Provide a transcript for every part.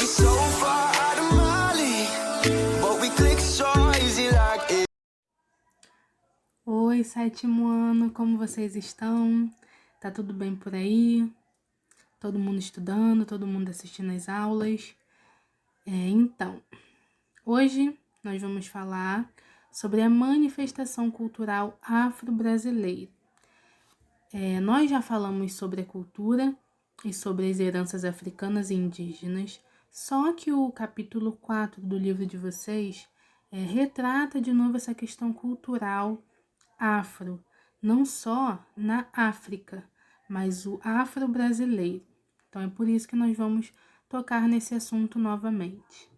so far out of my league, but we click so easy like it. Oi, sétimo ano, como vocês estão? Tá tudo bem por aí? Todo mundo estudando, todo mundo assistindo às aulas? Então, hoje nós vamos falar sobre a manifestação cultural afro-brasileira. Nós já falamos sobre a cultura e sobre as heranças africanas e indígenas, só que o capítulo 4 do livro de vocês retrata de novo essa questão cultural afro, não só na África, mas o afro-brasileiro. Então é por isso que nós vamos tocar nesse assunto novamente.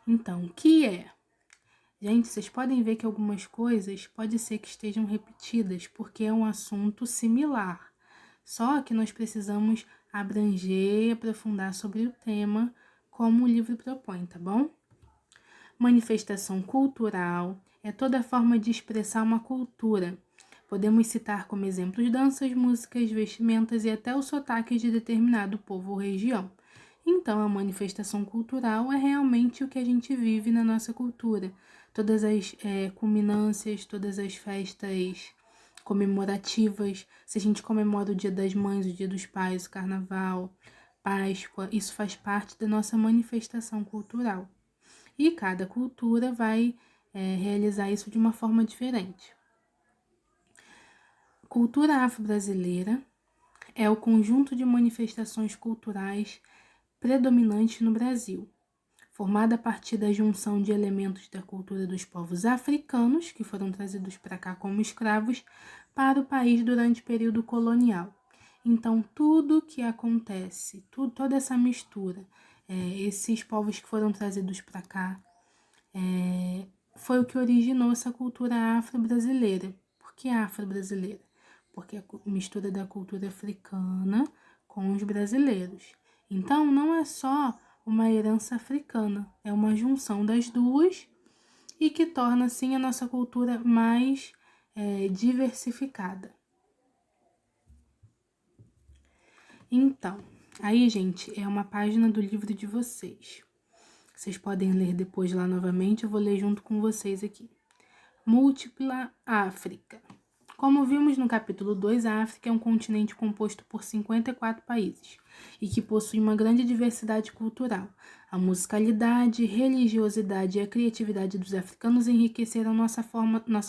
Então, o que é? Gente, vocês podem ver que algumas coisas pode ser que estejam repetidas, porque é um assunto similar. Só que nós precisamos abranger e aprofundar sobre o tema, como o livro propõe, tá bom? Manifestação cultural é toda forma de expressar uma cultura. Podemos citar como exemplos danças, músicas, vestimentas e até os sotaques de determinado povo ou região. Então, a manifestação cultural é realmente o que a gente vive na nossa cultura. Todas as culminâncias, todas as festas comemorativas, se a gente comemora o Dia das Mães, o Dia dos Pais, o Carnaval, Páscoa, isso faz parte da nossa manifestação cultural. E cada cultura vai realizar isso de uma forma diferente. Cultura afro-brasileira é o conjunto de manifestações culturais predominantes no Brasil, formada a partir da junção de elementos da cultura dos povos africanos, que foram trazidos para cá como escravos, para o país durante o período colonial. Então, tudo que acontece, toda essa mistura, esses povos que foram trazidos para cá, foi o que originou essa cultura afro-brasileira. Por que afro-brasileira? Porque é a mistura da cultura africana com os brasileiros. Então, não é só uma herança africana, é uma junção das duas e que torna, assim, a nossa cultura mais diversificada. Então, aí, gente, é uma página do livro de vocês. Vocês podem ler depois lá novamente, eu vou ler junto com vocês aqui. Múltipla África. Como vimos no capítulo 2, a África é um continente composto por 54 países e que possui uma grande diversidade cultural. A musicalidade, religiosidade e a criatividade dos africanos enriqueceram nossa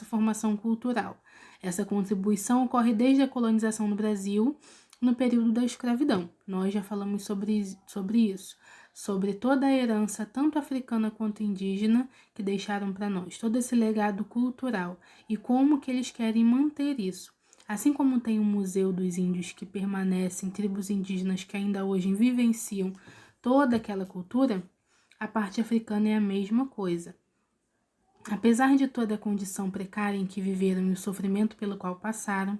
formação cultural. Essa contribuição ocorre desde a colonização no Brasil, no período da escravidão. Nós já falamos sobre isso, sobre toda a herança, tanto africana quanto indígena, que deixaram para nós, todo esse legado cultural e como que eles querem manter isso. Assim como tem o Museu dos Índios que permanecem, tribos indígenas que ainda hoje vivenciam toda aquela cultura, a parte africana é a mesma coisa. Apesar de toda a condição precária em que viveram e o sofrimento pelo qual passaram,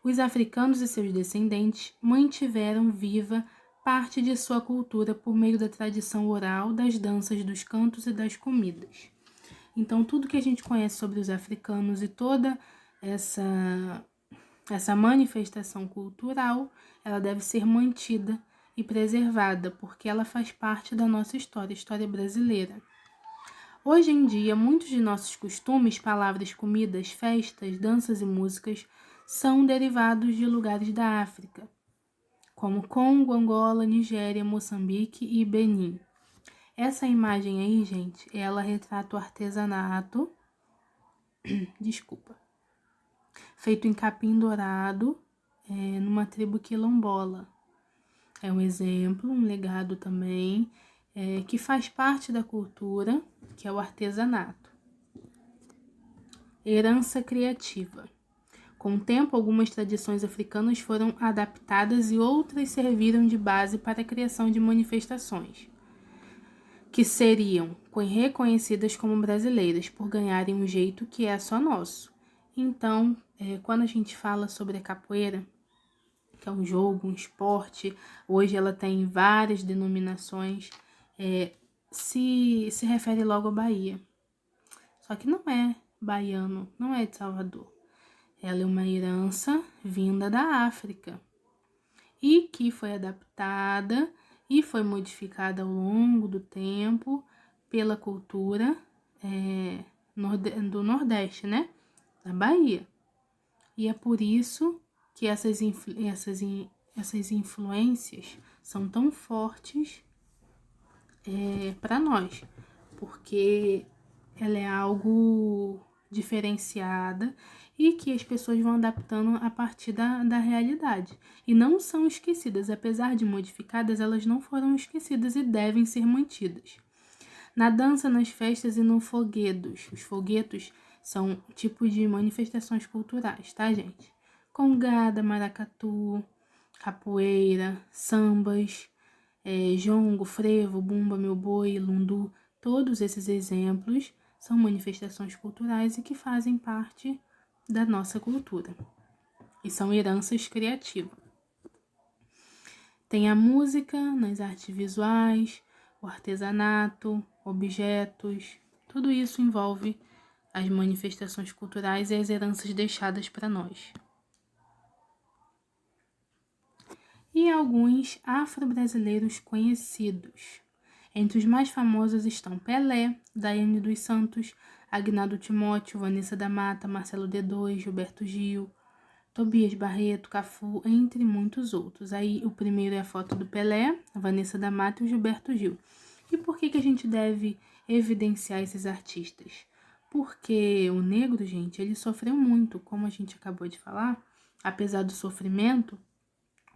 os africanos e seus descendentes mantiveram viva parte de sua cultura por meio da tradição oral, das danças, dos cantos e das comidas. Então, tudo que a gente conhece sobre os africanos e toda essa manifestação cultural, ela deve ser mantida e preservada, porque ela faz parte da nossa história, história brasileira. Hoje em dia, muitos de nossos costumes, palavras, comidas, festas, danças e músicas são derivados de lugares da África, como Congo, Angola, Nigéria, Moçambique e Benin. Essa imagem aí, gente, ela retrata o artesanato, feito em capim dourado, numa tribo quilombola. É um exemplo, um legado também, que faz parte da cultura, que é o artesanato. Herança criativa. Com o tempo, algumas tradições africanas foram adaptadas e outras serviram de base para a criação de manifestações, que seriam reconhecidas como brasileiras, por ganharem um jeito que é só nosso. Então, quando a gente fala sobre a capoeira, que é um jogo, um esporte, hoje ela tem várias denominações, se refere logo à Bahia. Só que não é baiano, não é de Salvador. Ela é uma herança vinda da África e que foi adaptada e foi modificada ao longo do tempo pela cultura do Nordeste, né? Da Bahia. E é por isso que essas influências são tão fortes para nós, porque ela é algo diferenciada e que as pessoas vão adaptando a partir da realidade. E não são esquecidas, apesar de modificadas, elas não foram esquecidas e devem ser mantidas. Na dança, nas festas e no foguedos. Os foguetos são tipos de manifestações culturais, tá, gente? Congada, maracatu, capoeira, sambas, jongo, frevo, bumba, meu boi, lundu, todos esses exemplos são manifestações culturais e que fazem parte da nossa cultura. E são heranças criativas. Tem a música nas artes visuais, o artesanato, objetos, tudo isso envolve as manifestações culturais e as heranças deixadas para nós. E alguns afro-brasileiros conhecidos. Entre os mais famosos estão Pelé, Daiane dos Santos, Agnaldo Timóteo, Vanessa da Mata, Marcelo D2, Gilberto Gil, Tobias Barreto, Cafu, entre muitos outros. Aí o primeiro é a foto do Pelé, a Vanessa da Mata e o Gilberto Gil. E por que a gente deve evidenciar esses artistas? Porque o negro, gente, ele sofreu muito, como a gente acabou de falar, apesar do sofrimento,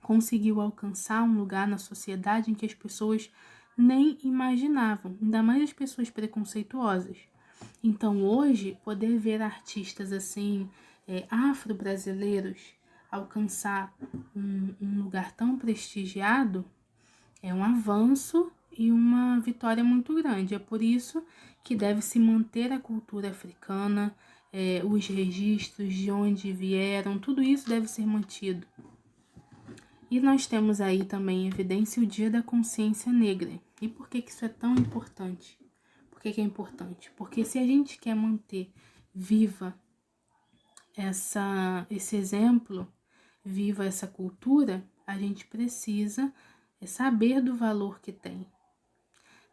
conseguiu alcançar um lugar na sociedade em que as pessoas nem imaginavam, ainda mais as pessoas preconceituosas. Então, hoje, poder ver artistas assim, afro-brasileiros, alcançar um lugar tão prestigiado, é um avanço e uma vitória muito grande. É por isso que deve se manter a cultura africana, os registros de onde vieram, tudo isso deve ser mantido. E nós temos aí também em evidência o Dia da Consciência Negra. E por que isso é tão importante? Por que é importante? Porque se a gente quer manter viva esse exemplo, viva essa cultura, a gente precisa saber do valor que tem.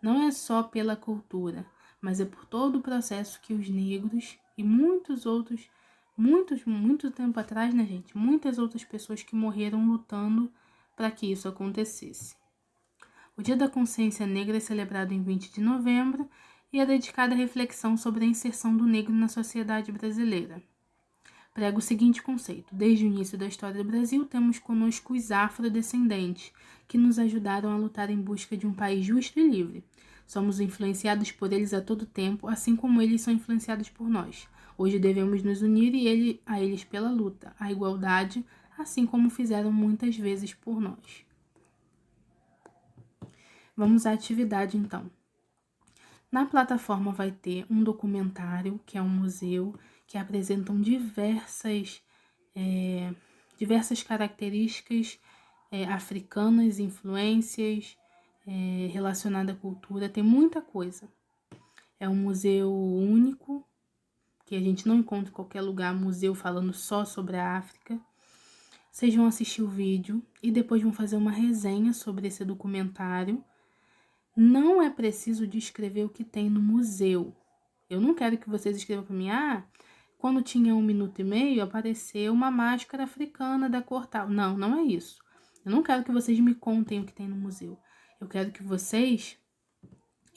Não é só pela cultura, mas é por todo o processo que os negros e muitos outros, muito tempo atrás, né, gente? Muitas outras pessoas que morreram lutando para que isso acontecesse. O Dia da Consciência Negra é celebrado em 20 de novembro e é dedicado à reflexão sobre a inserção do negro na sociedade brasileira. Prega o seguinte conceito: desde o início da história do Brasil, temos conosco os afrodescendentes, que nos ajudaram a lutar em busca de um país justo e livre. Somos influenciados por eles a todo tempo, assim como eles são influenciados por nós. Hoje devemos nos unir a eles pela luta, a igualdade, assim como fizeram muitas vezes por nós. Vamos à atividade, então. Na plataforma vai ter um documentário, que é um museu, que apresentam diversas características africanas, influências relacionadas à cultura. Tem muita coisa. É um museu único, que a gente não encontra em qualquer lugar, museu falando só sobre a África. Vocês vão assistir o vídeo e depois vão fazer uma resenha sobre esse documentário. Não é preciso descrever o que tem no museu. Eu não quero que vocês escrevam para mim, quando tinha 1 minuto e meio, apareceu uma máscara africana da cor tal. Não, não é isso. Eu não quero que vocês me contem o que tem no museu. Eu quero que vocês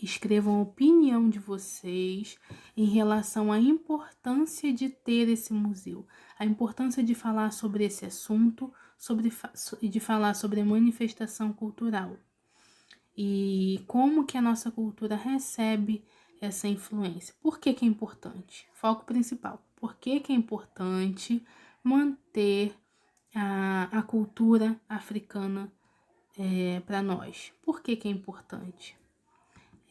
escrevam a opinião de vocês em relação à importância de ter esse museu, a importância de falar sobre esse assunto, de falar sobre a manifestação cultural. E como que a nossa cultura recebe essa influência. Por que é importante? Foco principal. Por que é importante manter a cultura africana para nós? Por que é importante?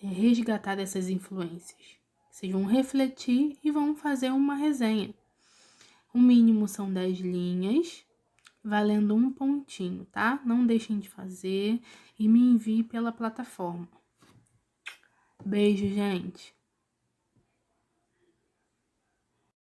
Resgatar essas influências. Vocês vão refletir e vão fazer uma resenha. O mínimo são 10 linhas, valendo 1 pontinho, tá? Não deixem de fazer e me envie pela plataforma. Beijo, gente!